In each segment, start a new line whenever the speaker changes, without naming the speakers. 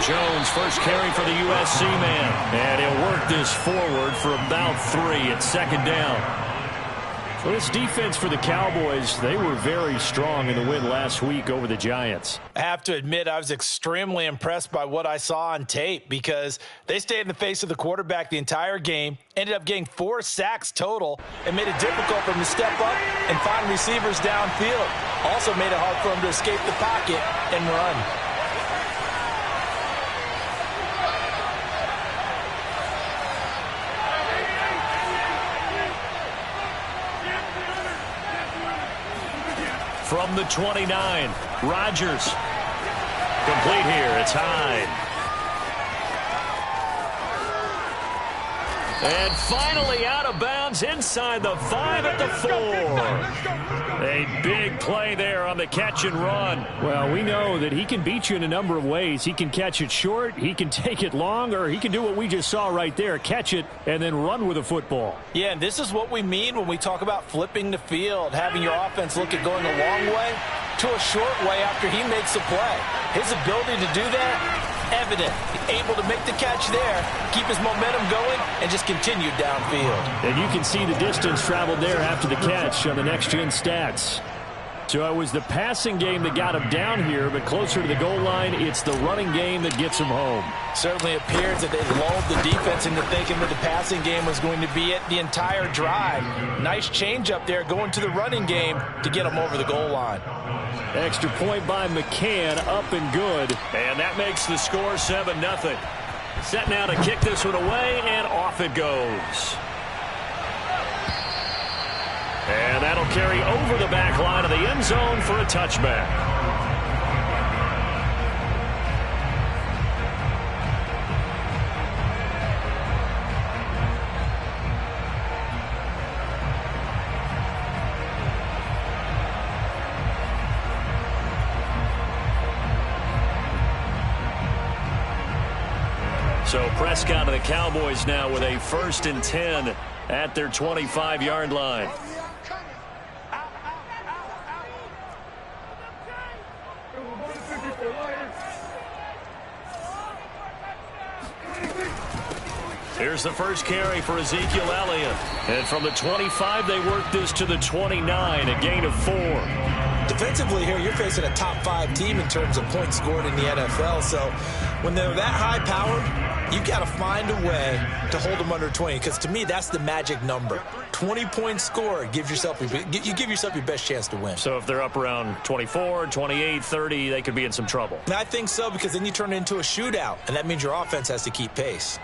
Jones, first carry for the USC man. And he'll work this forward for about 3 at second down. Well, this defense for the Cowboys, they were very strong in the win last week over the Giants.
I have to admit, I was extremely impressed by what I saw on tape because they stayed in the face of the quarterback the entire game, ended up getting 4 sacks total, and made it difficult for him to step up and find receivers downfield. Also made it hard for him to escape the pocket and run.
From the 29, Rodgers. Complete here. It's Hyde. And finally out of bounds inside the 5 at the 4. A big play there on the catch and run.
Well, we know that he can beat you in a number of ways. He can catch it short, he can take it long, or he can do what we just saw right there, catch it and then run with the football.
Yeah, and this is what we mean when we talk about flipping the field, having your offense look at going a long way to a short way after he makes a play. His ability to do that, evident. Able to make the catch there, keep his momentum going, and just continue downfield.
And you can see the distance traveled there after the catch on the next-gen stats. So it was the passing game that got him down here, but closer to the goal line, it's the running game that gets him home.
Certainly appears that they lulled the defense into thinking that the passing game was going to be it the entire drive. Nice change up there going to the running game to get him over the goal line.
Extra point by McCann, up and good.
And that makes the score 7-0. Set now to kick this one away, and off it goes. And that'll carry over the back line of the end zone for a touchback. So Prescott and the Cowboys now with a 1st and 10 at their 25-yard line. Here's the first carry for Ezekiel Elliott. And from the 25, they work this to the 29, a gain of 4.
Defensively here, you're facing a top 5 team in terms of points scored in the NFL. So when they're that high-powered, you've got to find a way to hold them under 20. Because to me, that's the magic number. 20 points scored, you give yourself your best chance to win.
So if they're up around 24, 28, 30, they could be in some trouble.
And I think so, because then you turn it into a shootout, and that means your offense has to keep pace.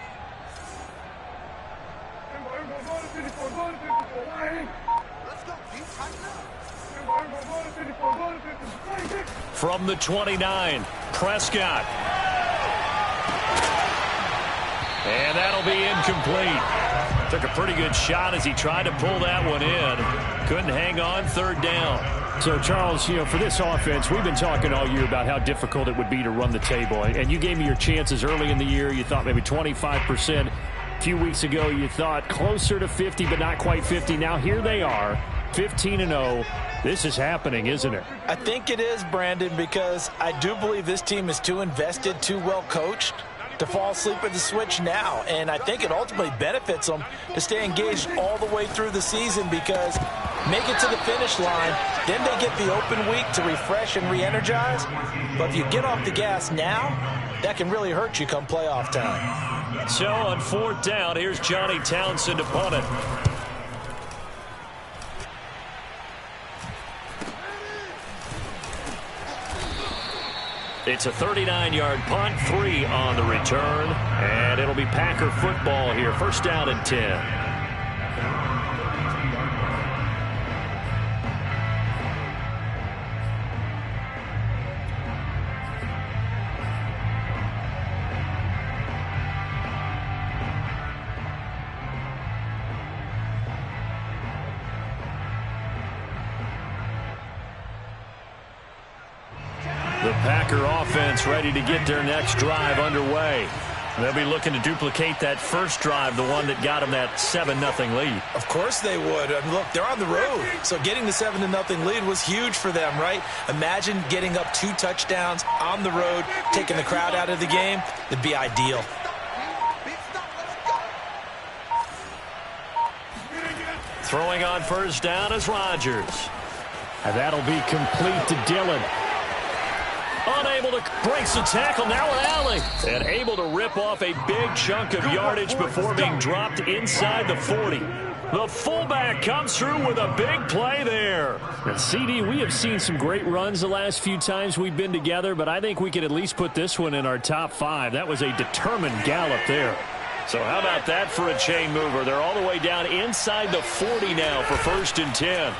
From the 29, Prescott. And that'll be incomplete. Took a pretty good shot as he tried to pull that one in. Couldn't hang on, 3rd down.
So, Charles, you know, for this offense, we've been talking all year about how difficult it would be to run the table. And you gave me your chances early in the year. You thought maybe 25%. A few weeks ago, you thought closer to 50, but not quite 50. Now here they are, 15-0. This is happening, isn't it?
I think it is, Brandon, because I do believe this team is too invested, too well coached to fall asleep at the switch now. And I think it ultimately benefits them to stay engaged all the way through the season, because make it to the finish line, then they get the open week to refresh and re-energize. But if you get off the gas now, that can really hurt you come playoff time.
So on 4th down, here's Johnny Townsend to punt it. It's a 39-yard punt, 3 on the return, and it'll be Packer football here. 1st down and 10. The Packer offense ready to get their next drive underway. They'll be looking to duplicate that first drive, the one that got them that 7-0 lead.
Of course they would. I mean, look, they're on the road. So getting the 7-0 lead was huge for them, right? Imagine getting up 2 touchdowns on the road, taking the crowd out of the game. It'd be ideal.
Throwing on first down is Rodgers.
And that'll be complete to Dillon.
Unable to break the tackle. Now an alley. And able to rip off a big chunk of yardage before being dropped inside the 40. The fullback comes through with a big play there.
And CD, we have seen some great runs the last few times we've been together, but I think we could at least put this one in our top 5. That was a determined gallop there.
So how about that for a chain mover? They're all the way down inside the 40 now for 1st and 10.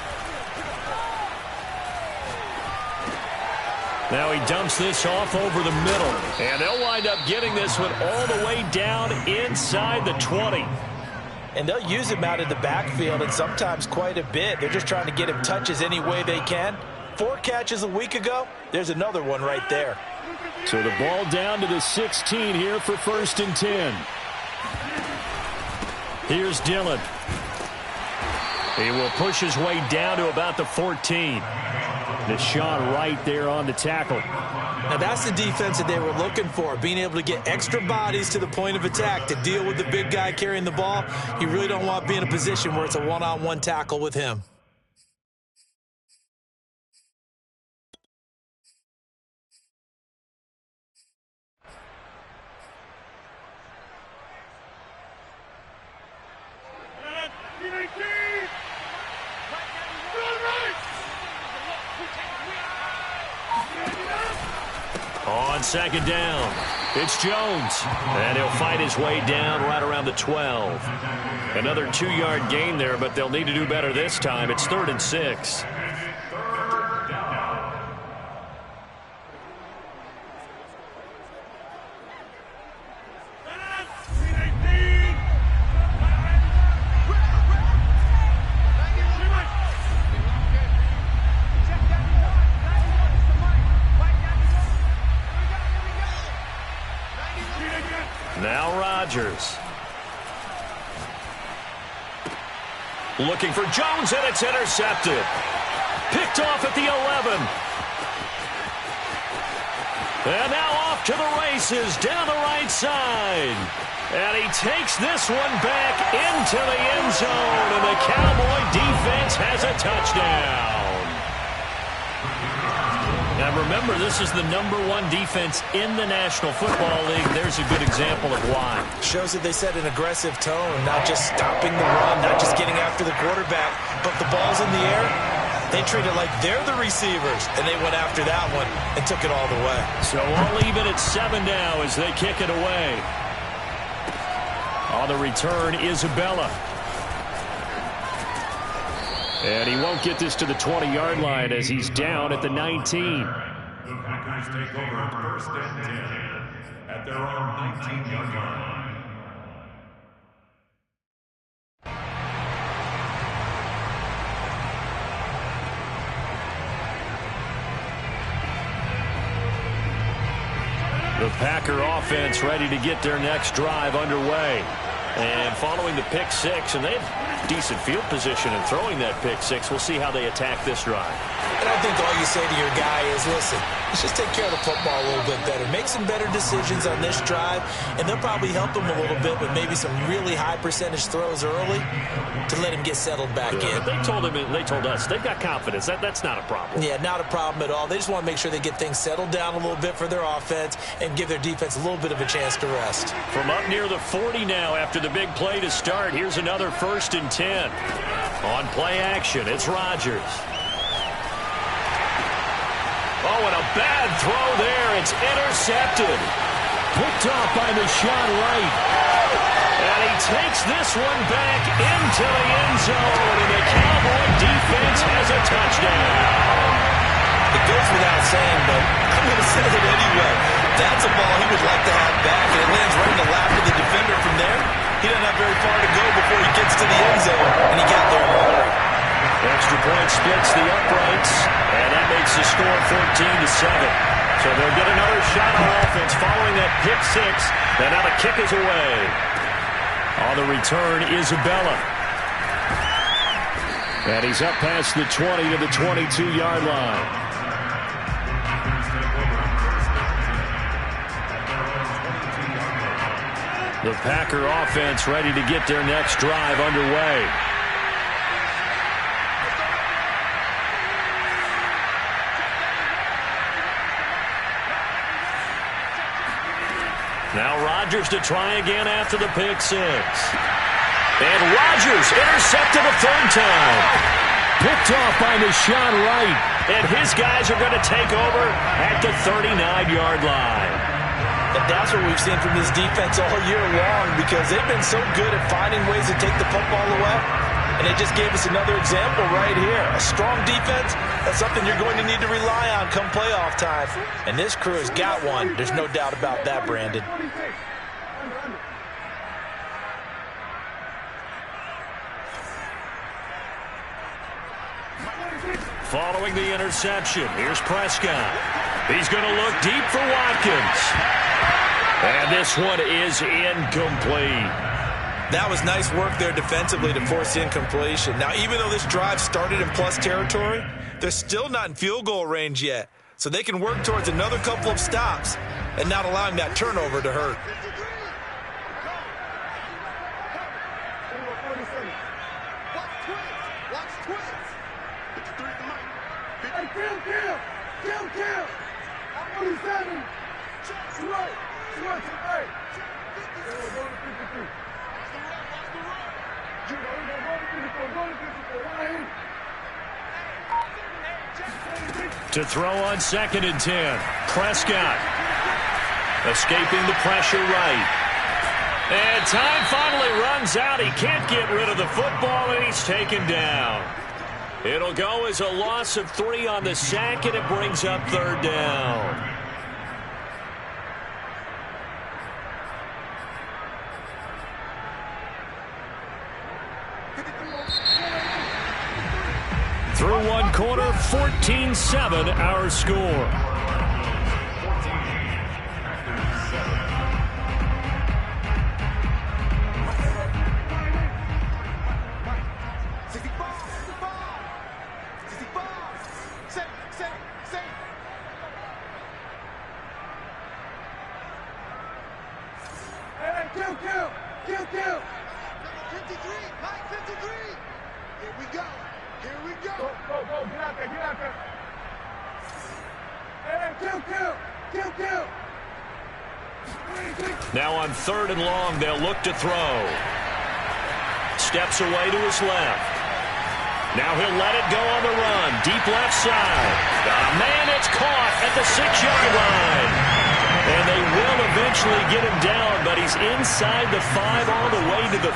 Now he dumps this off over the middle. And they'll wind up getting this one all the way down inside the 20.
And they'll use him out in the backfield, and sometimes quite a bit. They're just trying to get him touches any way they can. 4 catches a week ago. There's another one right there.
So the ball down to the 16 here for 1st and 10.
Here's Dillon. He will push his way down to about the 14.
Deshaun right there on the tackle.
Now that's the defense that they were looking for, being able to get extra bodies to the point of attack to deal with the big guy carrying the ball. You really don't want to be in a position where it's a one-on-one tackle with him.
On 2nd down, it's Jones. And he'll fight his way down right around the 12. Another 2-yard gain there, but they'll need to do better this time. It's 3rd and 6. Now Rodgers. Looking for Jones, and it's intercepted. Picked off at the 11. And now off to the races down the right side. And he takes this one back into the end zone, and the Cowboy defense has a touchdown. Now remember, this is the #1 defense in the National Football League. There's a good example of why.
Shows that they set an aggressive tone, not just stopping the run, not just getting after the quarterback, but the ball's in the air. They treat it like they're the receivers, and they went after that one and took it all the way.
So all even at 7 now as they kick it away. On the return, Isabella.
And he won't get this to the 20-yard line as he's down at the 19.
The Packers take over 1st and 10 at their own 19-yard line.
The Packer offense ready to get their next drive underway. And following the pick 6, and they have decent field position in throwing that pick 6. We'll see how they attack this drive.
And I think all you say to your guy is, listen, let's just take care of the football a little bit better. Make some better decisions on this drive, and they'll probably help him a little bit with maybe some really high percentage throws early to let him get settled back in.
They told us they've got confidence. That's not a problem.
Yeah, not a problem at all. They just want to make sure they get things settled down a little bit for their offense and give their defense a little bit of a chance to rest.
From up near the 40 now after the big play to start, here's another 1st and 10. On play action, it's Rodgers. Oh, and a bad throw there. It's intercepted.
Picked off by Deshaun Wright.
And he takes this one back into the end zone, and the Cowboy defense has a touchdown.
It goes without saying, but I'm going to say it anyway. That's a ball he would like to have back, and it lands right in the lap of the defender from there. He doesn't have very far to go before he gets to the end zone, and he got there in a hurry.
Extra point splits the uprights, and that makes the score 14-7. So So they'll get another shot on offense following that pick six. And now the kick is away. On the return, Isabella. And he's up past the 20 to the 22-yard line. The Packer offense ready to get their next drive underway. Now Rodgers to try again after the pick six. And Rodgers intercepted a third time. Picked off by Deshaun Wright. And his guys are going to take over at the 39-yard line.
And that's what we've seen from this defense all year long, because they've been so good at finding ways to take the football away. And they just gave us another example right here. A strong defense, that's something you're going to need to rely on come playoff time. And this crew has got one. There's no doubt about that, Brandon.
Following the interception, here's Prescott. He's going to look deep for Watkins. And this one is incomplete.
That was nice work there defensively to force the incompletion. Now, even though this drive started in plus territory, they're still not in field goal range yet. So they can work towards another couple of stops and not allowing that turnover to hurt.
To throw on 2nd and 10. Prescott escaping the pressure right. And time finally runs out. He can't get rid of the football, and he's taken down. It'll go as a loss of 3 on the sack, and it brings up 3rd down. Through one quarter, 14-7 our score. Now on 3rd and long, they'll look to throw. Steps away to his left. Now he'll let it go on the run. Deep left side. Man, it's caught at the 6-yard line. And they will eventually get him down, but he's inside the 5 all the way to the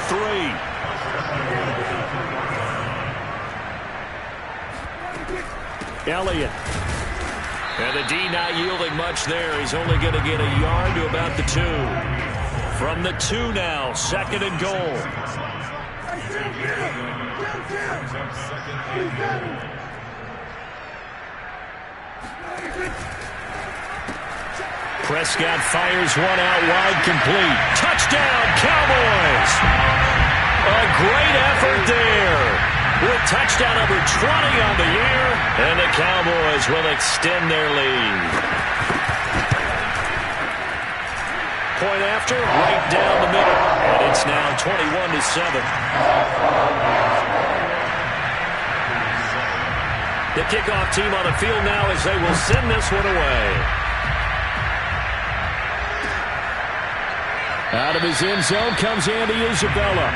3. Elliott. And the D not yielding much there. He's only going to get a yard to about the 2. From the 2 now, 2nd and goal. Prescott fires one out wide, complete. Touchdown, Cowboys! A great effort there. With touchdown number 20 on the year, and the Cowboys will extend their lead. Point after, right down the middle, and it's now 21-7. The kickoff team on the field now as they will send this one away. Out of his end zone comes Andy Isabella.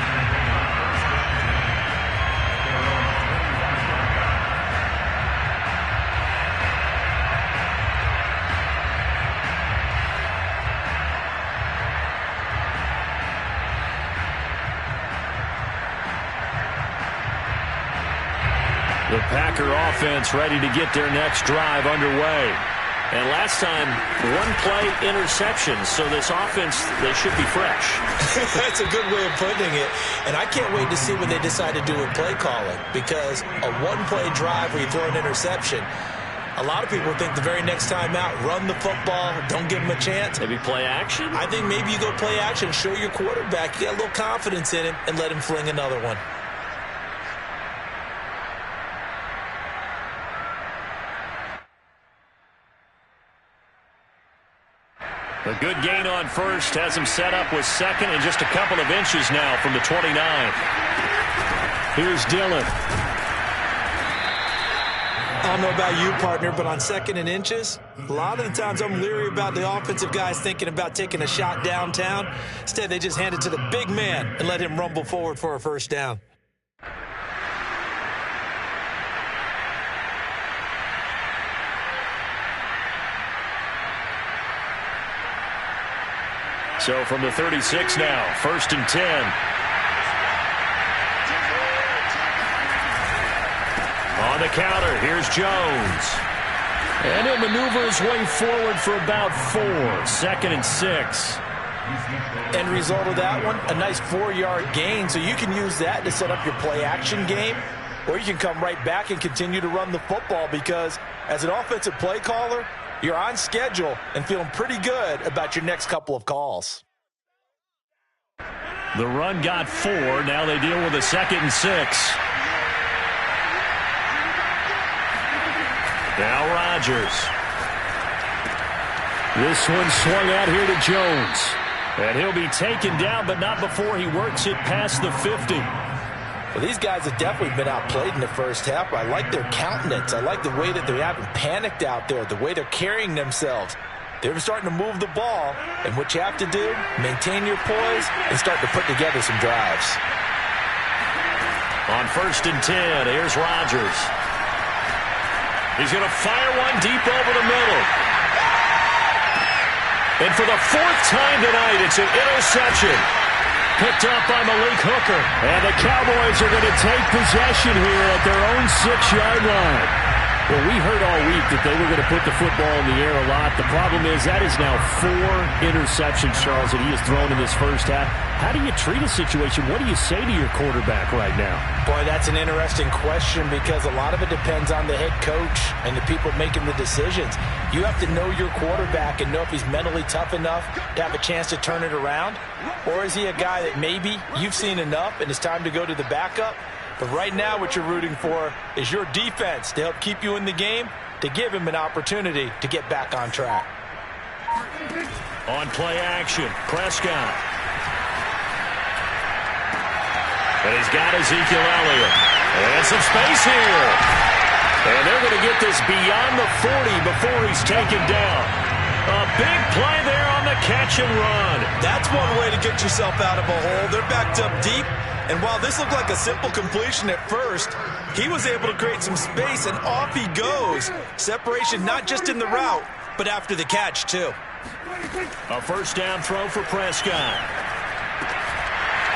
The Packer offense ready to get their next drive underway. And last time, one-play interception, so this offense, they should be fresh.
That's a good way of putting it. And I can't wait to see what they decide to do with play calling, because a one-play drive where you throw an interception, A lot of people think the very next time out, run the football, don't give him a chance.
Maybe play action?
I think maybe you go play action, show your quarterback you got a little confidence in him, and let him fling another one.
A good gain on first has him set up with second and just a couple of inches now from the 29. Here's Dillon.
I don't know about you, partner, but on second and inches, a lot of the times I'm leery about the offensive guys thinking about taking a shot downtown. Instead, they just hand it to the big man and let him rumble forward for a first down.
So from the 36 now, 1st and 10. On the counter, here's Jones. And he'll maneuver his way forward for about 4. 2nd and 6.
End result of that one, a nice 4-yard gain. So you can use that to set up your play-action game, or you can come right back and continue to run the football because as an offensive play caller, you're on schedule and feeling pretty good about your next couple of calls.
The run got 4. Now they deal with a 2nd and 6. Now Rodgers. This one swung out here to Jones. And he'll be taken down, but not before he works it past the 50.
Well, these guys have definitely been outplayed in the first half. I like their countenance. I like the way that they haven't panicked out there, the way they're carrying themselves. They're starting to move the ball, and what you have to do, maintain your poise and start to put together some drives.
On 1st and 10, here's Rodgers. He's going to fire one deep over the middle. And for the 4th time tonight, it's an interception. Picked up by Malik Hooker. And the Cowboys are going to take possession here at their own 6-yard line. Well, we heard all week that they were going to put the football in the air a lot. The problem is that is now 4 interceptions, Charles, that he has thrown in this first half. How do you treat a situation? What do you say to your quarterback right now?
Boy, that's an interesting question because a lot of it depends on the head coach and the people making the decisions. You have to know your quarterback and know if he's mentally tough enough to have a chance to turn it around. Or is he a guy that maybe you've seen enough and it's time to go to the backup? But right now what you're rooting for is your defense to help keep you in the game, to give him an opportunity to get back on track.
On play action, Prescott. And he's got Ezekiel Elliott. And some space here. And they're going to get this beyond the 40 before he's taken down. A big play there on the catch and run.
That's one way to get yourself out of a hole. They're backed up deep. And while this looked like a simple completion at first, he was able to create some space, and off he goes. Separation not just in the route, but after the catch, too.
A first down throw for Prescott.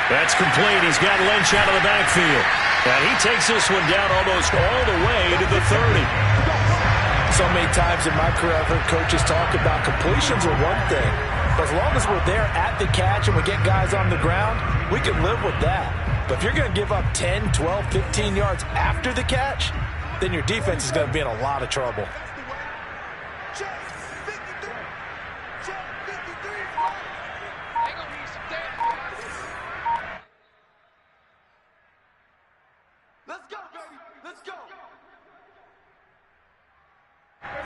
That's complete. He's got Lynch out of the backfield. And he takes this one down almost all the way to the 30.
So many times in my career, I've heard coaches talk about completions are one thing. But as long as we're there at the catch and we get guys on the ground, we can live with that. But if you're going to give up 10, 12, 15 yards after the catch, then your defense is going to be in a lot of trouble.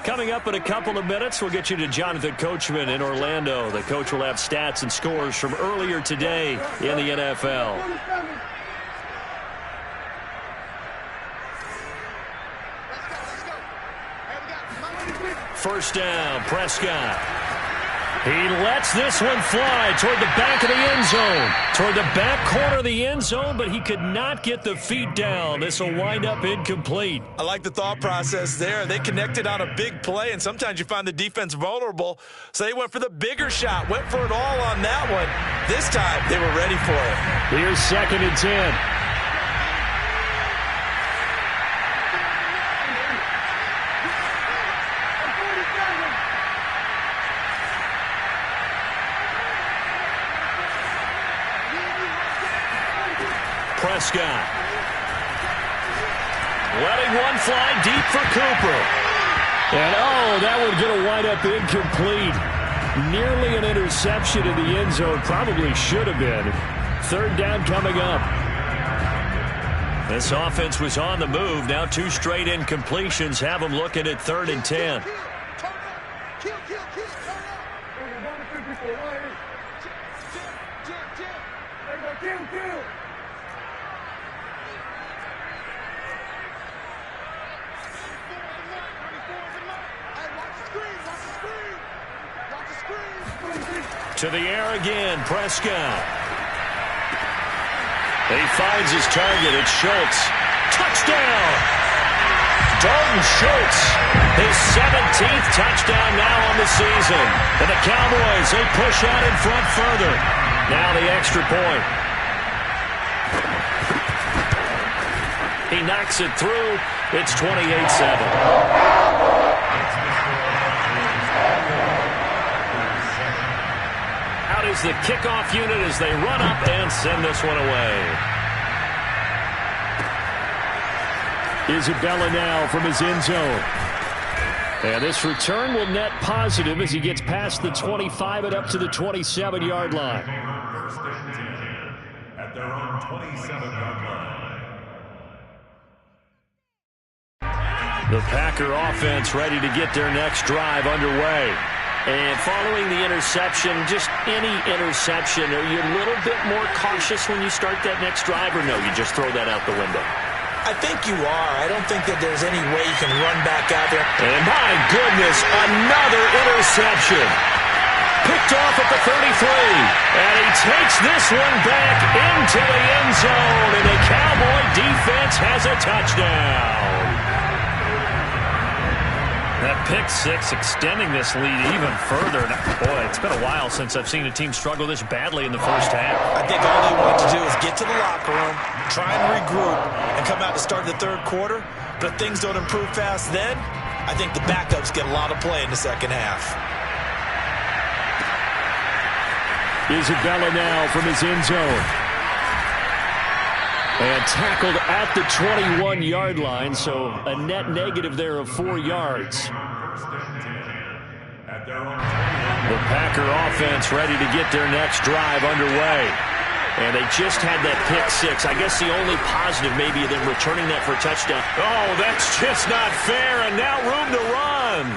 Coming up in a couple of minutes, we'll get you to Jonathan Coachman in Orlando. The coach will have stats and scores from earlier today in the NFL. First down, Prescott. He lets this one fly toward the back of the end zone. Toward the back corner of the end zone, but he could not get the feet down. This will wind up incomplete.
I like the thought process there. They connected on a big play, and sometimes you find the defense vulnerable. So they went for the bigger shot, went for it all on that one. This time, they were ready for it.
Here's 2nd and 10. Prescott letting one fly deep for Cooper.
And, oh, that one's going to wind up incomplete. Nearly an interception in the end zone. Probably should have been. Third down coming up.
This offense was on the move. Now 2 straight incompletions have them looking at 3rd and 10. To the air again, Prescott. He finds his target. It's Schultz. Touchdown! Dalton Schultz, his 17th touchdown now on the season. And the Cowboys, they push out in front further. Now the extra point. He knocks it through. It's 28-7. Is the kickoff unit as they run up and send this one away.
Isabella now from his end zone. And this return will net positive as he gets past the 25 and up to the 27-yard line.
First and 10 at their own 27-yard line.
The Packer offense ready to get their next drive underway. And following the interception, just any interception, are you a little bit more cautious when you start that next drive, or no, you just throw that out the window?
I think you are. I don't think that there's any way you can run back out there.
And my goodness, another interception. Picked off at the 33. And he takes this one back into the end zone, and the Cowboy defense has a touchdown.
That pick six extending this lead even further. Boy, it's been a while since I've seen a team struggle this badly in the first half.
I think all they want to do is get to the locker room, try and regroup, and come out to start the third quarter. But if things don't improve fast then, I think the backups get a lot of play in the second half.
Isabella now from his end zone. And tackled at the 21-yard line, so a net negative there of 4 yards.
The Packer offense ready to get their next drive underway. And they just had that pick six. I guess the only positive maybe than returning that for a touchdown. Oh, that's just not fair, and now room to run.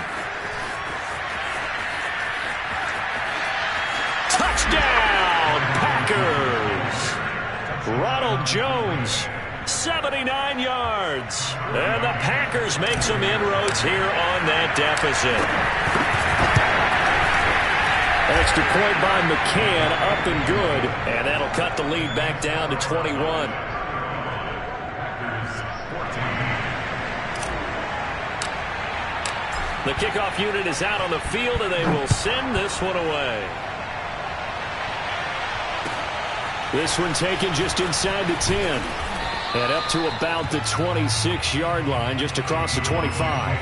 Touchdown, Packers. Ronald Jones, 79 yards. And the Packers make some inroads here on that deficit.
Extra point by McCann, up and good.
And that'll cut the lead back down to 21. The kickoff unit is out on the field, and they will send this one away.
This one taken just inside the 10. And up to about the 26-yard line, just across the 25.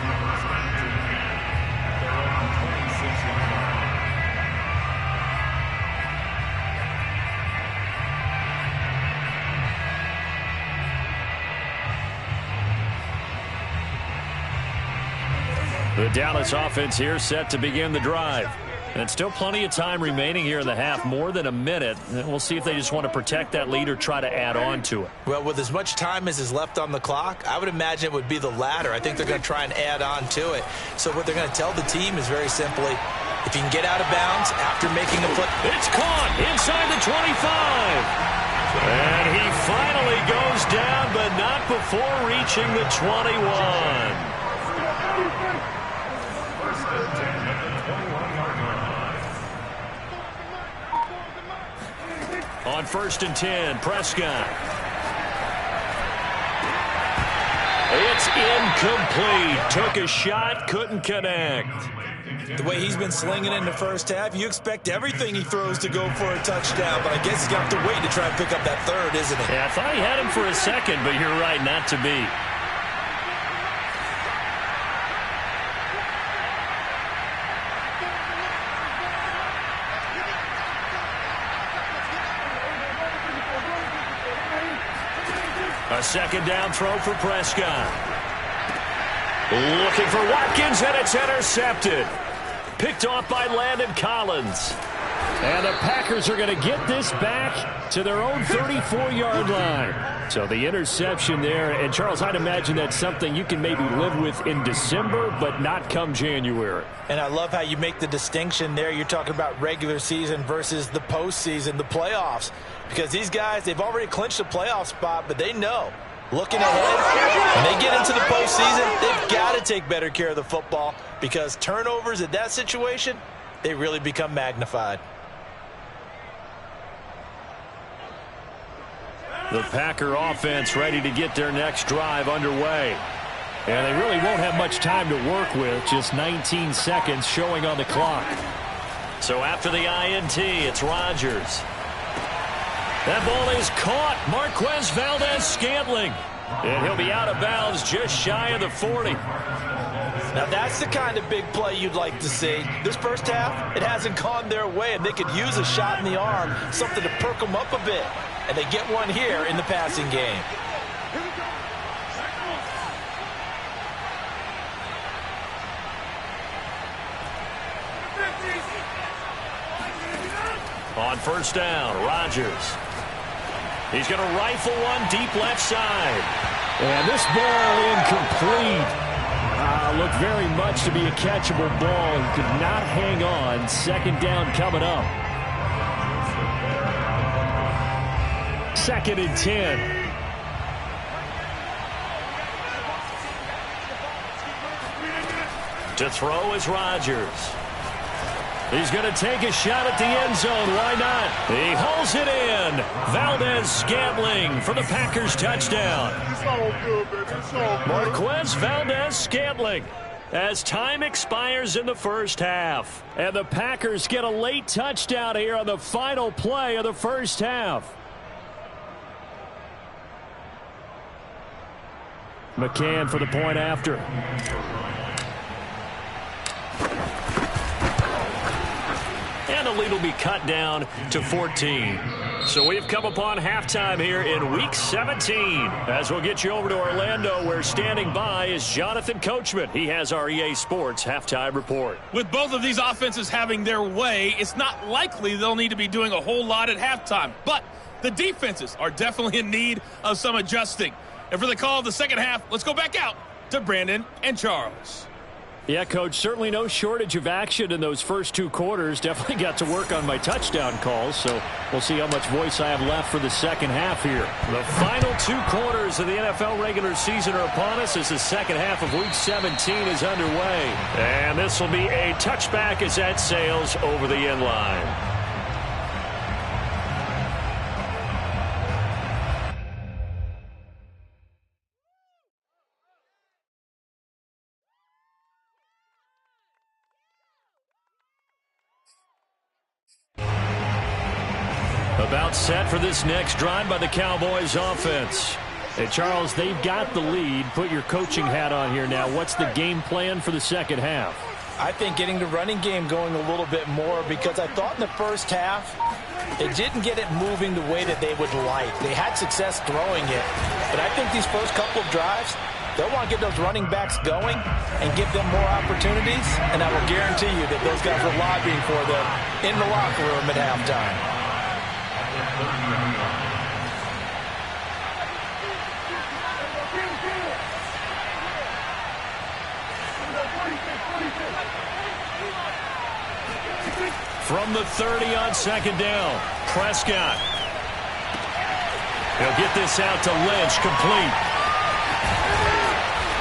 The Dallas offense here set to begin the drive. And still plenty of time remaining here in the half, more than a minute. And we'll see if they just want to protect that lead or try to add on to it.
Well, with as much time as is left on the clock, I would imagine it would be the latter. I think they're going to try and add on to it. So what they're going to tell the team is very simply, if you can get out of bounds after making a play.
It's caught inside the 25. And he finally goes down, but not before reaching the 21. On 1st and 10, Prescott. It's incomplete. Took a shot, couldn't connect.
The way he's been slinging in the first half, you expect everything he throws to go for a touchdown, but I guess he's going to have to wait to try and pick up that third, isn't he?
Yeah, I thought he had him for a second, but you're right, not to be. A second down throw for Prescott. Looking for Watkins, and it's intercepted. Picked off by Landon Collins.
And the Packers are going to get this back to their own 34-yard line. So the interception there. And, Charles, I'd imagine that's something you can maybe live with in December, but not come January.
And I love how you make the distinction there. You're talking about regular season versus the postseason, the playoffs. Because these guys, they've already clinched a playoff spot, but they know, looking ahead, when they get into the postseason, they've got to take better care of the football because turnovers in that situation, they really become magnified.
The Packer offense ready to get their next drive underway.
And they really won't have much time to work with, just 19 seconds showing on the clock.
So after the INT, it's Rodgers. That ball is caught. Marquez Valdez-Scantling. And he'll be out of bounds just shy of the 40.
Now that's the kind of big play you'd like to see. This first half, it hasn't gone their way, and they could use a shot in the arm, something to perk them up a bit. And they get one here in the passing game.
On first down, Rodgers. He's going to rifle one deep left side.
And this ball incomplete. Looked very much to be a catchable ball. He could not hang on. Second down coming up. Second and 10.
To throw is Rodgers. He's going to take a shot at the end zone. Why not? He hauls it in. Valdez-Scantling for the Packers touchdown. Marquez Valdez-Scantling as time expires in the first half.
And the Packers get a late touchdown here on the final play of the first half. McCann for the point after.
And the lead will be cut down to 14. So we've come upon halftime here in Week 17. As we'll get you over to Orlando, where standing by is Jonathan Coachman. He has our EA Sports halftime report.
With both of these offenses having their way, it's not likely they'll need to be doing a whole lot at halftime. But the defenses are definitely in need of some adjusting. And for the call of the second half, let's go back out to Brandon and Charles.
Yeah, Coach, certainly no shortage of action in those first two quarters. Definitely got to work on my touchdown calls, so we'll see how much voice I have left for the second half here.
The final two quarters of the NFL regular season are upon us as the second half of Week 17 is underway. And this will be a touchback as that sails over the end line. About set for this next drive by the Cowboys offense.
Hey, Charles, they've got the lead. Put your coaching hat on here now. What's the game plan for the second half?
I think getting the running game going a little bit more because I thought in the first half they didn't get it moving the way that they would like. They had success throwing it, but I think these first couple of drives, they'll want to get those running backs going and give them more opportunities, and I will guarantee you that those guys were lobbying for them in the locker room at halftime.
From the 30 on second down, Prescott. He'll get this out to Lynch, complete.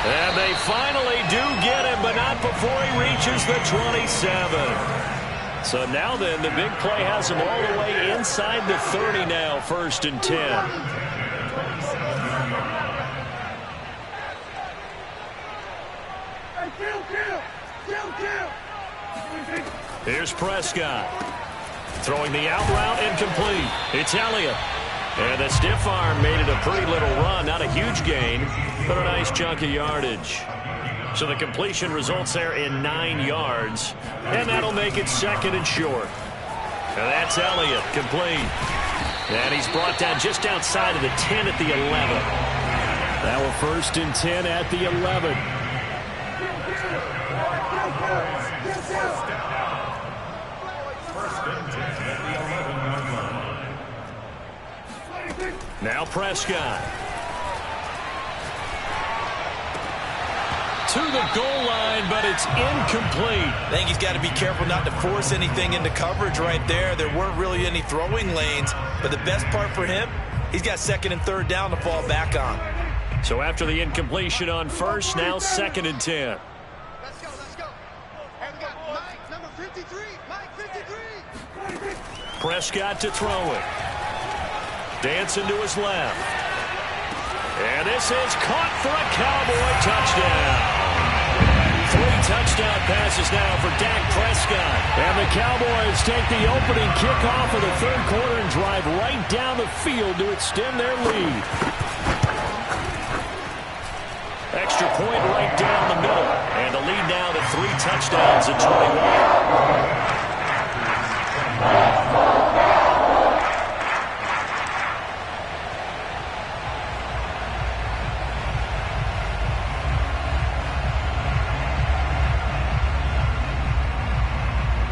And they finally do get him, but not before he reaches the 27. So now then, the big play has him all the way inside the 30 now, 1st and 10. Here's Prescott. Throwing the out route incomplete. It's Elliott. And the stiff arm made it a pretty little run. Not a huge gain, but a nice chunk of yardage. So the completion results there in 9 yards. And that'll make it 2nd and short. And that's Elliott, complete. And he's brought down just outside of the 10 at the 11.
Now a 1st and 10 at the 11.
Now Prescott. To the goal line, but it's incomplete.
I think he's got to be careful not to force anything into coverage right there. There weren't really any throwing lanes, but the best part for him, he's got second and third down to fall back on.
So after the incompletion on first, now 2nd and 10.
Let's go. And we got Mike, number 53. Mike, 53.
Prescott to throw it. Dancing to his left. And this is caught for a Cowboy touchdown. 3 touchdown passes now for Dak Prescott.
And the Cowboys take the opening kickoff of the third quarter and drive right down the field to extend their lead.
Extra point right down the middle. And the lead now to 3 touchdowns at 21.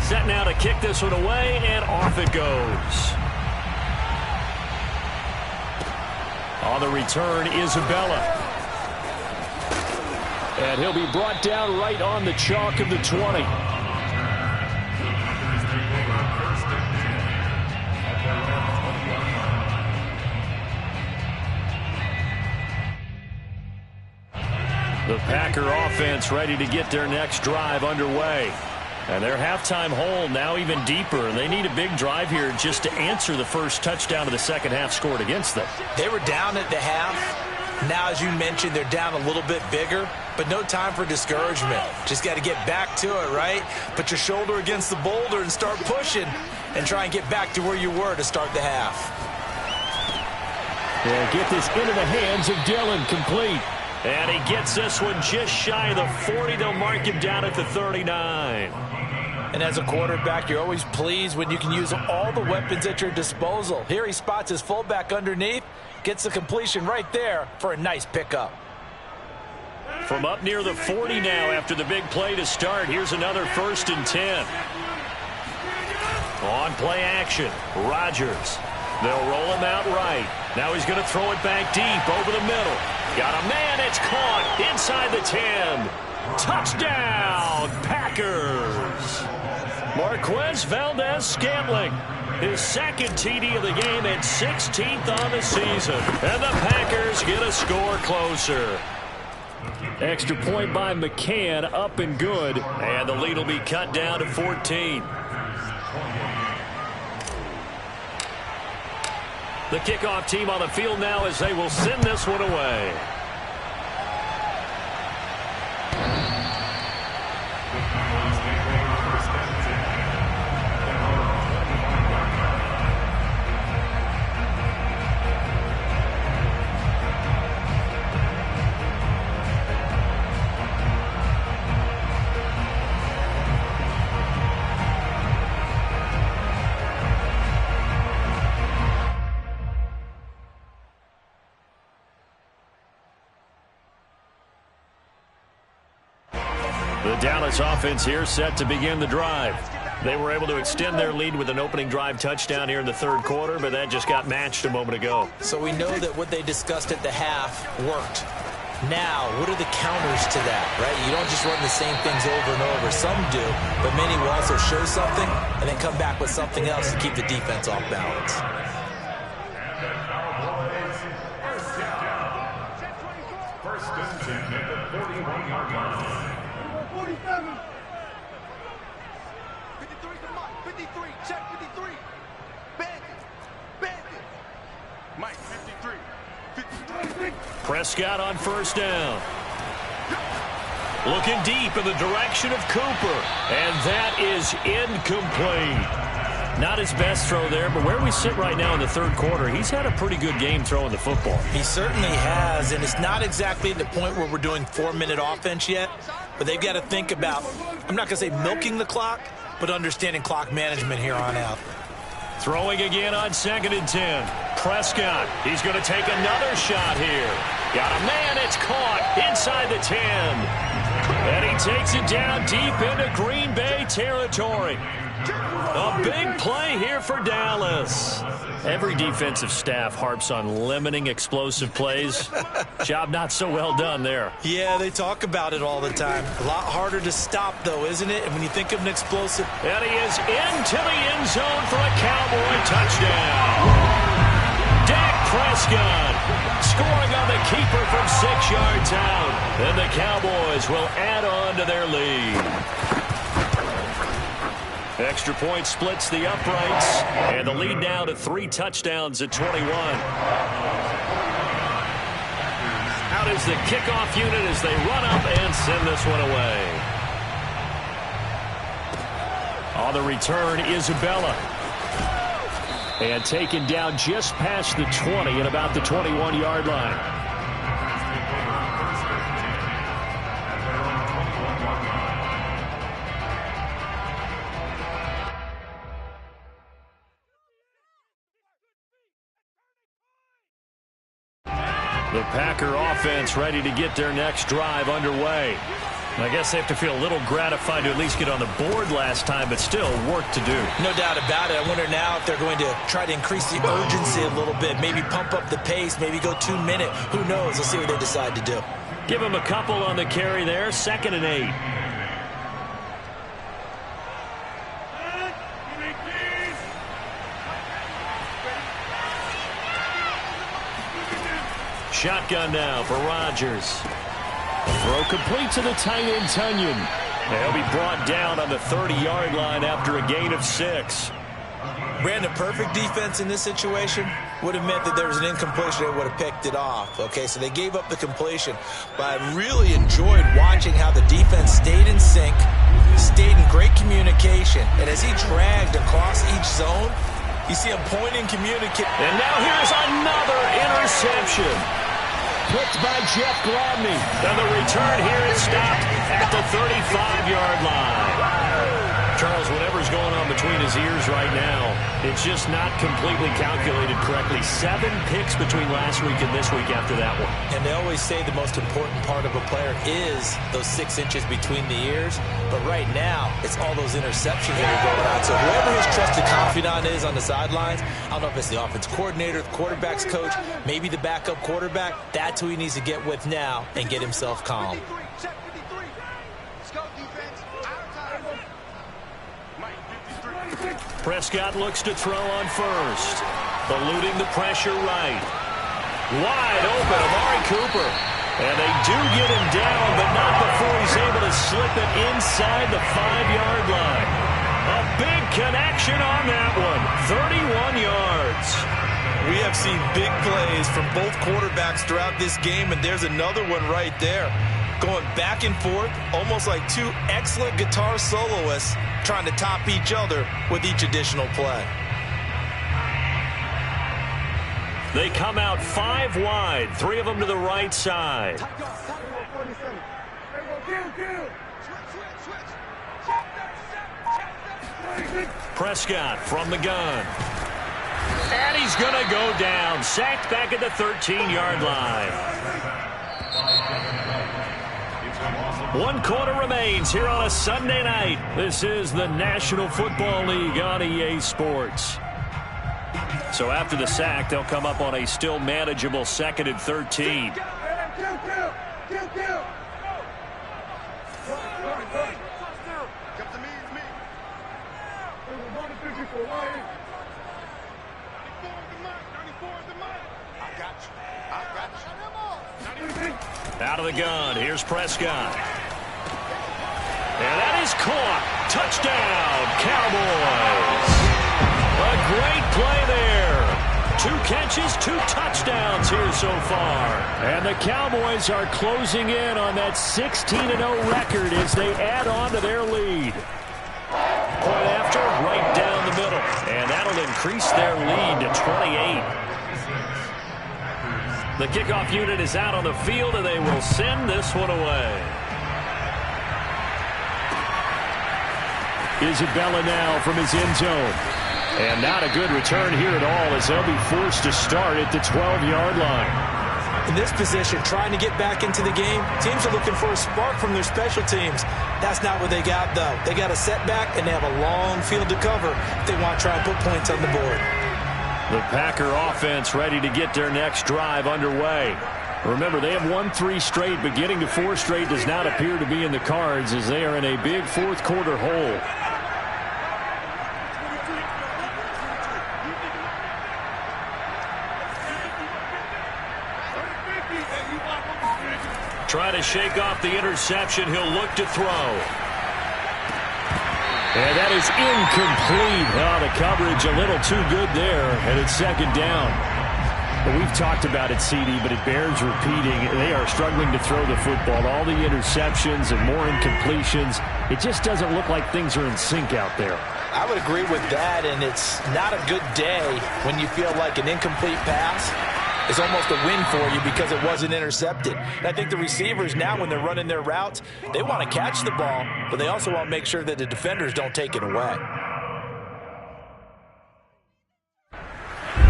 Set now to kick this one away, and off it goes. On the return, Isabella.
And he'll be brought down right on the chalk of the 20.
The Packer offense ready to get their next drive underway. And their halftime hole now even deeper. They need a big drive here just to answer the first touchdown of the second half scored against them.
They were down at the half. Now, as you mentioned, they're down a little bit bigger, but no time for discouragement. Just got to get back to it, right? Put your shoulder against the boulder and start pushing and try and get back to where you were to start the half.
They'll get this into the hands of Dillon, complete.
And he gets this one just shy of the 40. They'll mark him down at the 39.
And as a quarterback, you're always pleased when you can use all the weapons at your disposal. Here he spots his fullback underneath, gets the completion right there for a nice pickup.
From up near the 40 now after the big play to start, here's another 1st and 10. On play action, Rodgers. They'll roll him out right. Now he's going to throw it back deep over the middle. Got a man, it's caught inside the 10. Touchdown, Packers. Marquez Valdez-Scantling, his second TD of the game and 16th on the season. And the Packers get a score closer.
Extra point by McCann, up and good.
And the lead will be cut down to 14. The kickoff team on the field now as they will send this one away. The Dallas offense here set to begin the drive. They were able to extend their lead with an opening drive touchdown here in the third quarter, but that just got matched a moment ago.
So we know that what they discussed at the half worked. Now, what are the counters to that, right? You don't just run the same things over and over. Some do, but many will also show something and then come back with something else to keep the defense off balance.
First and 10 at the 41-yard line.
47. 53 to Mike. 53. Check 53. Bandit. Mike, 53. 53.
Prescott on first down. Looking deep in the direction of Cooper. And that is incomplete. Not his best throw there, but where we sit right now in the third quarter, he's had a pretty good game throwing the football.
He certainly has, and it's not exactly at the point where we're doing 4-minute offense yet, but they've got to think about, I'm not going to say milking the clock, but understanding clock management here on out.
Throwing again on 2nd and 10. Prescott, he's going to take another shot here. Got a man, it's caught inside the 10. And he takes it down deep into Green Bay territory. A big play here for Dallas. Every defensive staff harps on limiting explosive plays. Job not so well done there.
Yeah, they talk about it all the time. A lot harder to stop, though, isn't it? And when you think of an explosive...
And he is into the end zone for a Cowboy touchdown. Dak Prescott scoring on the keeper from 6 yards out. And the Cowboys will add on to their lead. Extra point splits the uprights, and the lead now to 3 touchdowns at 21. Out is the kickoff unit as they run up and send this one away. On the return, Isabella. And taken down just past the 20 at about the 21-yard line. The Packer offense ready to get their next drive underway. I guess they have to feel a little gratified to at least get on the board last time, but still work to do.
No doubt about it. I wonder now if they're going to try to increase the urgency a little bit, maybe pump up the pace, maybe go 2 minute. Who knows? Let's see what they decide to do.
Give them a couple on the carry there. 2nd and 8. Shotgun now for Rodgers. Throw complete to the tight end, Tunyon. He'll be brought down on the 30-yard line after a gain of 6.
Brandon, perfect defense in this situation would have meant that there was an incompletion. They would have picked it off. Okay, so they gave up the completion. But I really enjoyed watching how the defense stayed in sync, stayed in great communication. And as he dragged across each zone, you see him pointing, communicating.
And now here's another interception. Picked by Jeff Gladney. And the return here is stopped at the 35-yard line. Charles, whatever's going on between his ears right now, it's just not completely calculated correctly. 7 picks between last week and this week after that one.
And they always say the most important part of a player is those 6 inches between the ears. But right now, it's all those interceptions that are going on. So whoever his trusted confidant is on the sidelines, I don't know if it's the offense coordinator, the quarterback's coach, maybe the backup quarterback, that's who he needs to get with now and get himself calm.
Prescott looks to throw on first. Eluding the pressure right. Wide open, Amari Cooper. And they do get him down, but not before he's able to slip it inside the 5-yard line. A big connection on that one. 31 yards.
We have seen big plays from both quarterbacks throughout this game, and there's another one right there. Going back and forth, almost like 2 excellent guitar soloists trying to top each other with each additional play.
They come out 5 wide, 3 of them to the right side. Prescott from the gun. And he's going to go down. Sacked back at the 13-yard line. 1 quarter remains here on a Sunday night. This is the National Football League on EA Sports. So after the sack, they'll come up on a still manageable 2nd and 13. Out of the gun, here's Prescott. And that is caught. Touchdown, Cowboys. A great play there. 2 catches, 2 touchdowns here so far. And the Cowboys are closing in on that 16-0 record as they add on to their lead. Point after, right down the middle. And that'll increase their lead to 28. The kickoff unit is out on the field, and they will send this one away. Isabella now from his end zone. And not a good return here at all as they'll be forced to start at the 12-yard line.
In this position, trying to get back into the game, teams are looking for a spark from their special teams. That's not what they got, though. They got a setback, and they have a long field to cover if they want to try and put points on the board.
The Packer offense ready to get their next drive underway. Remember, they have won 3 straight, but getting to 4 straight does not appear to be in the cards as they are in a big fourth-quarter hole. Try to shake off the interception. He'll look to throw. And that is incomplete. Oh, the coverage a little too good there, and it's second down. But we've talked about it, CD, but it bears repeating. They are struggling to throw the football. All the interceptions and more incompletions. It just doesn't look like things are in sync out there.
I would agree with that, and it's not a good day when you feel like an incomplete pass is almost a win for you because it wasn't intercepted. And I think the receivers now, when they're running their routes, they want to catch the ball, but they also want to make sure that the defenders don't take it away.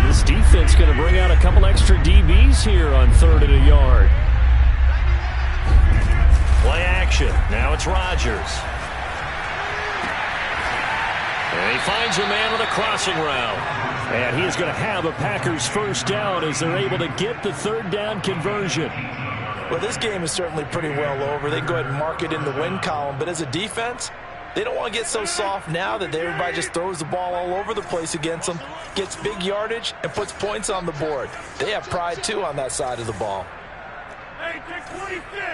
This defense going to bring out a couple extra DBs here on 3rd and a yard. Play action. Now it's Rodgers. And he finds a man with a crossing route. And he is going to have a Packers first down as they're able to get the 3rd down conversion.
Well, this game is certainly pretty well over. They can go ahead and mark it in the win column. But as a defense, they don't want to get so soft now that everybody just throws the ball all over the place against them, gets big yardage, and puts points on the board. They have pride, too, on that side of the ball.
Hey, take 26.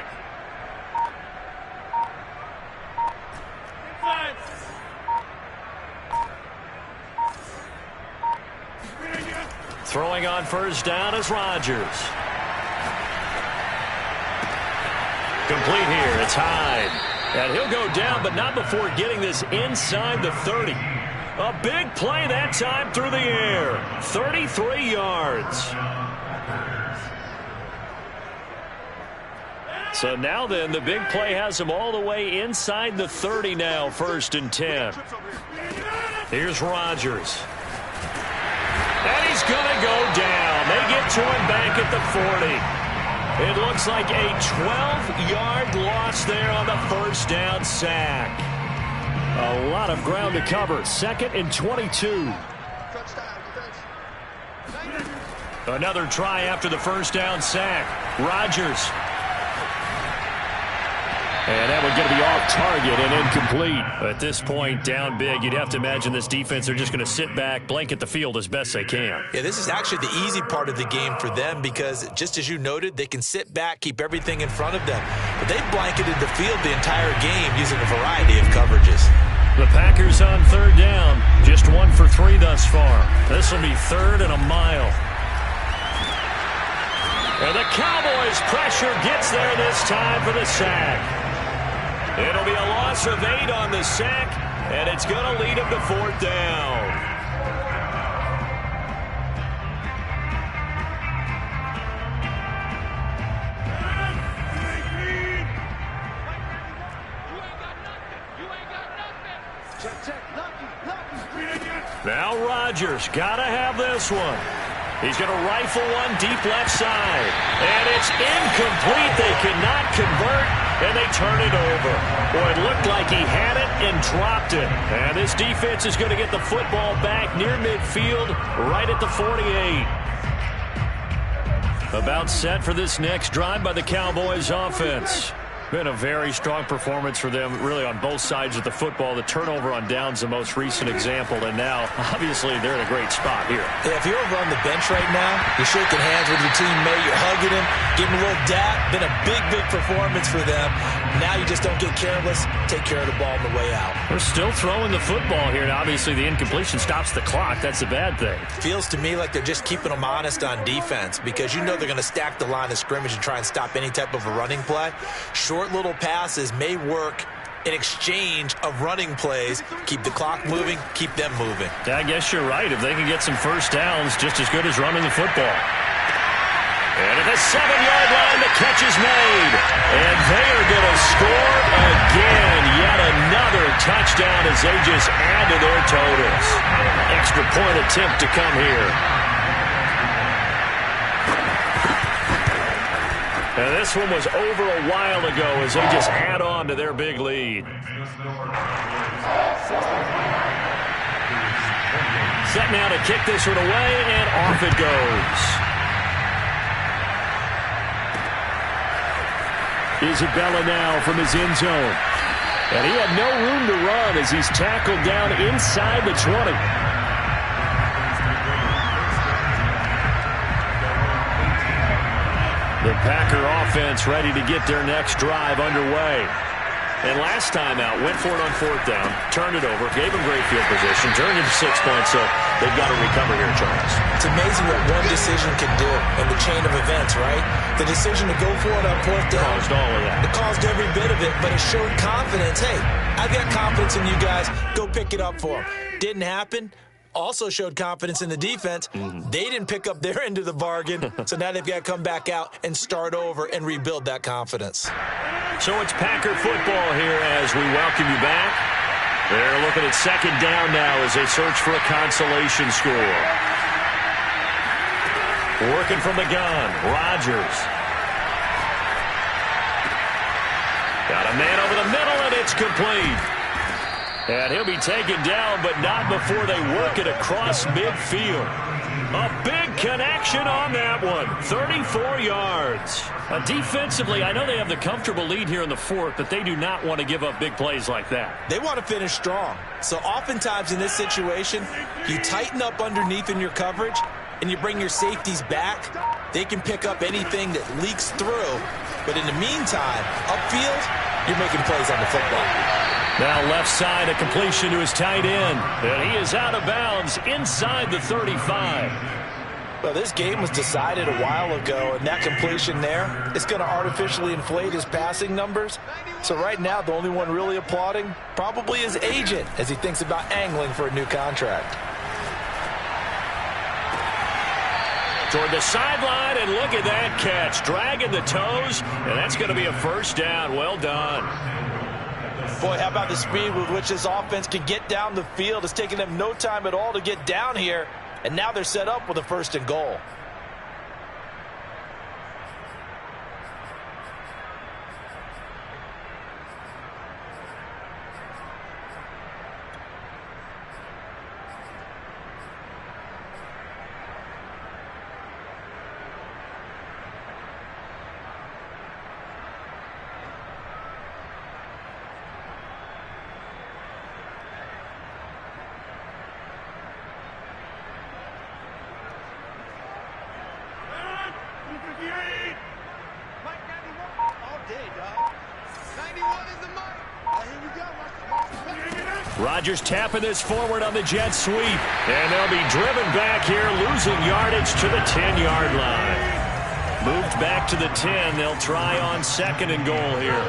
Throwing on first down is Rodgers. Complete here. It's Hyde. And he'll go down, but not before getting this inside the 30. A big play that time through the air. 33 yards. So now then, the big play has him all the way inside the 30 now, 1st and 10. Here's Rodgers. And he's going to go down. They get to him back at the 40. It looks like a 12-yard loss there on the first down sack. A lot of ground to cover. 2nd and 22. Another try after the first down sack. Rodgers. And that would get to be off target and incomplete. At this point, down big, you'd have to imagine this defense, they're just going to sit back, blanket the field as best they can.
Yeah, this is actually the easy part of the game for them because, just as you noted, they can sit back, keep everything in front of them. But they blanketed the field the entire game using a variety of coverages.
The Packers on 3rd down, just 1 for 3 thus far. This will be 3rd and a mile. And the Cowboys' pressure gets there this time for the sack. It'll be a loss of 8 on the sack, and it's going to lead him to 4th down. Now Rodgers got to have this one. He's going to rifle one deep left side. And it's incomplete. They cannot convert, and they turn it over. Boy, it looked like he had it and dropped it. And this defense is going to get the football back near midfield, right at the 48. About set for this next drive by the Cowboys offense. Been a very strong performance for them, really, on both sides of the football. The turnover on downs, the most recent example, and now, obviously, they're in a great spot here.
Yeah, if you're over on the bench right now, you're shaking hands with your teammate, you're hugging him, giving him a little dap. Been a big, big performance for them. Now you just don't get careless. Take care of the ball on the way out.
They're still throwing the football here, and obviously the incompletion stops the clock. That's a bad thing.
Feels to me like they're just keeping them honest on defense because you know they're going to stack the line of scrimmage and try and stop any type of a running play. Short little passes may work in exchange of running plays. Keep the clock moving, keep them moving.
I guess you're right. If they can get some first downs, just as good as running the football. And at the 7-yard line, the catch is made. And they are going to score again. Yet another touchdown as they just add to their totals. Extra point attempt to come here.
And this one was over a while ago as they just add on to their big lead. Set now to kick this one away, and off it goes. Isabella now from his end zone. And he had no room to run as he's tackled down inside the 20. The Packer offense ready to get their next drive underway. And last time out, went for it on 4th down, turned it over, gave them great field position, turned into 6 points, so they've got to recover here, Charles.
It's amazing what one decision can do in the chain of events, right? The decision to go for it on 4th down.
Caused all of that.
It caused every bit of it, but it showed confidence. Hey, I've got confidence in you guys. Go pick it up for them. Didn't happen. Also showed confidence in the defense. They didn't pick up their end of the bargain, so now they've got to come back out and start over and rebuild that confidence.
So it's Packer football here as we welcome you back. They're looking at 2nd down now as they search for a consolation score. Working from the gun, Rodgers. Got a man over the middle, and it's complete. And he'll be taken down, but not before they work it across midfield. A big connection on that one. 34 yards. Defensively, I know they have the comfortable lead here in the 4th, but they do not want to give up big plays like that.
They want to finish strong. So oftentimes in this situation, you tighten up underneath in your coverage, and you bring your safeties back. They can pick up anything that leaks through. But in the meantime, upfield, you're making plays on the football.
Now left side, a completion to his tight end. And he is out of bounds inside the 35.
Well, this game was decided a while ago, and that completion there is going to artificially inflate his passing numbers. So right now, the only one really applauding probably his agent as he thinks about angling for a new contract.
Toward the sideline, and look at that catch. Dragging the toes, and that's going to be a 1st down. Well done.
Boy, how about the speed with which this offense can get down the field? It's taken them no time at all to get down here, and now they're set up with a 1st and goal.
Rodgers tapping this forward on the jet sweep. And they'll be driven back here, losing yardage to the 10-yard line. Moved back to the 10. They'll try on 2nd and goal here.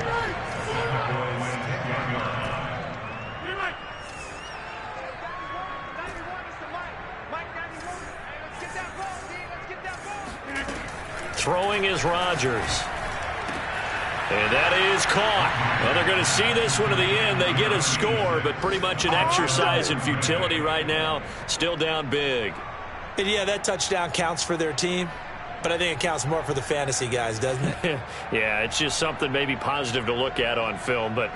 Throwing is Rodgers. And that is caught. Well, they're going to see this one to the end. They get a score, but pretty much an exercise in futility right now. Still down big.
And yeah, that touchdown counts for their team, but I think it counts more for the fantasy guys, doesn't it?
Yeah, it's just something maybe positive to look at on film, but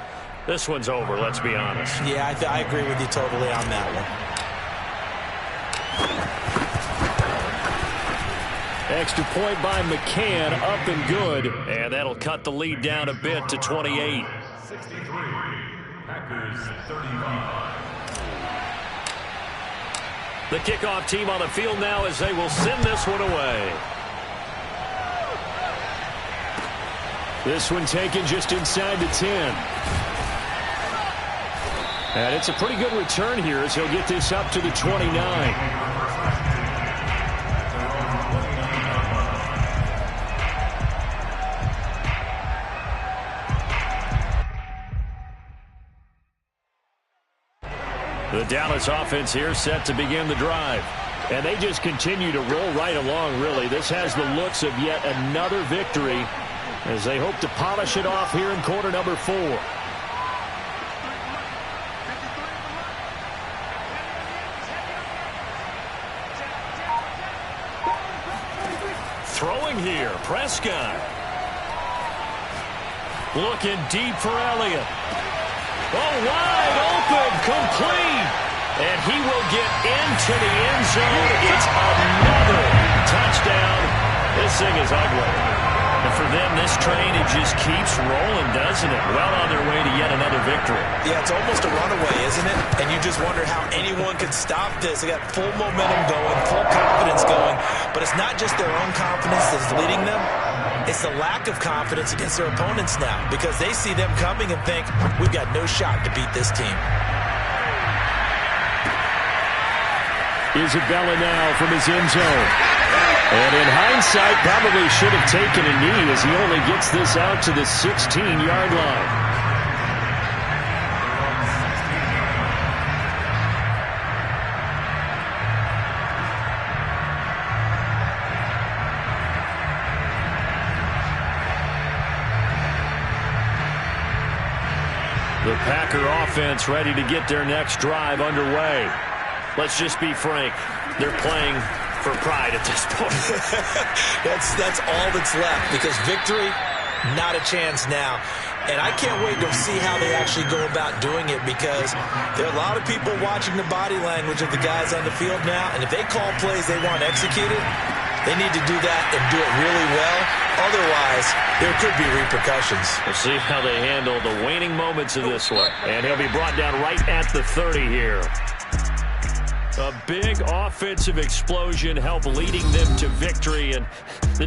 this one's over, let's be honest.
Yeah, I agree with you totally on that one.
Extra point by McCann, up and good. And that'll cut the lead down a bit to 28.
63, Packers 35.
The kickoff team on the field now as they will send this one away. This one taken just inside the 10. And it's a pretty good return here as he'll get this up to the 29. The Dallas offense here set to begin the drive. And they just continue to roll right along, really. This has the looks of yet another victory as they hope to polish it off here in quarter number 4. Throwing here, Prescott. Looking deep for Elliott. Oh, wide open, complete. And he will get into the end zone. It's another touchdown. This thing is ugly. And for them, this train, it just keeps rolling, doesn't it? Well on their way to yet another victory.
Yeah, it's almost a runaway, isn't it? And you just wonder how anyone could stop this. They got full momentum going, full confidence going. But it's not just their own confidence that's leading them. It's the lack of confidence against their opponents now, because they see them coming and think, we've got no shot to beat this team.
Isabella now from his end zone. And in hindsight, probably should have taken a knee as he only gets this out to the 16-yard line. The Packer offense ready to get their next drive underway. Let's just be frank. They're playing for pride at this point.
That's all that's left, because victory, not a chance now. And I can't wait to see how they actually go about doing it, because there are a lot of people watching the body language of the guys on the field now, and if they call plays they want executed, they need to do that and do it really well. Otherwise, there could be repercussions.
We'll see how they handle the waning moments of this one. And he'll be brought down right at the 30 here. A big offensive explosion helped leading them to victory, and the